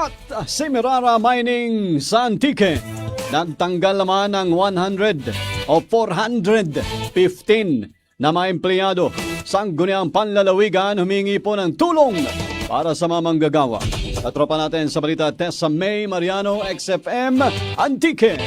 At Semirara Mining sa Antique, nagtanggal naman ng 100 o 415 na mga empleyado. Sangguniang Panlalawigan humingi po ng tulong para sa mga manggagawa. Katropa natin sa balita, Tessa May Mariano, XFM Antique.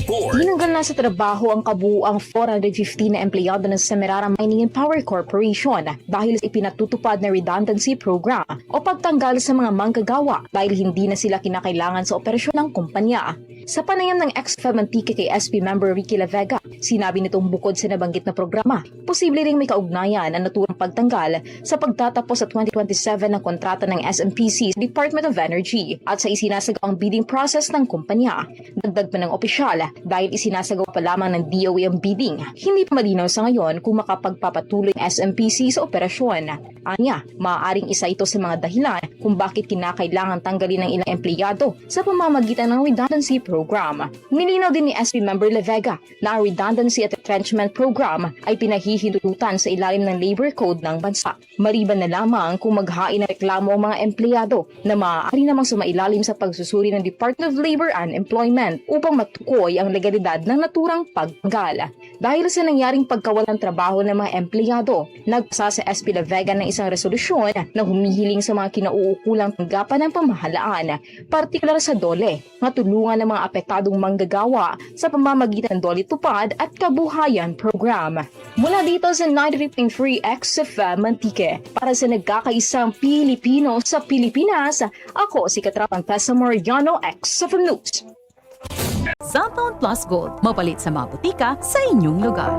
Tinanggal na sa trabaho ang kabuuang 450 na empleyado ng Semirara Mining and Power Corporation dahil sa ipinatutupad na redundancy program o pagtanggal sa mga manggagawa dahil hindi na sila kinakailangan sa operasyon ng kumpanya. Sa panayam ng XFM Antique kay SP member Ricky La Vega, sinabi nitong bukod sa nabanggit na programa, posible ring may kaugnayan ang naturang pagtanggal sa pagtatapos sa 2027 ng kontrata ng SMPC sa Department of Energy at sa isinasagawang bidding process ng kumpanya. Dagdag pa ng opisyal, dahil isinasagawa pa lamang ng DOE ang bidding, hindi pa malinaw sa ngayon kung makapagpapatuloy ang SMPC sa operasyon. Anya, maaaring isa ito sa mga dahilan kung bakit kinakailangan tanggalin ng ilang empleyado sa pamamagitan ng redundancy program. Nilinaw din ni SP member La Vega na ang redundancy at retrenchment program ay pinahihintulutan sa ilalim ng labor code ng bansa. Maliban na lamang kung maghain ng reklamo ang mga empleyado na maaari namang sumailalim sa pagsusuri ng Department of Labor and Employment upang matukoy ang legalidad ng naturang pagtanggal. Dahil sa nangyaring pagkawalang trabaho ng mga empleyado, nagpasa sa SP La Vega ng isang resolusyon na humihiling sa mga kinauukulang tanggapan ng pamahalaan, partikular sa DOLE, matulungan ng mga apektadong manggagawa sa pamamagitan ng DOLE Tupad at Kabuhayan Program. Mula dito sa 93.3 XFM Antique, para sa nagkakaisang Pilipino sa Pilipinas, ako si Katrapang Tessa Mariano, XFM News. Cellphone Plus Gold, mapalit sa mga butika sa inyong lugar.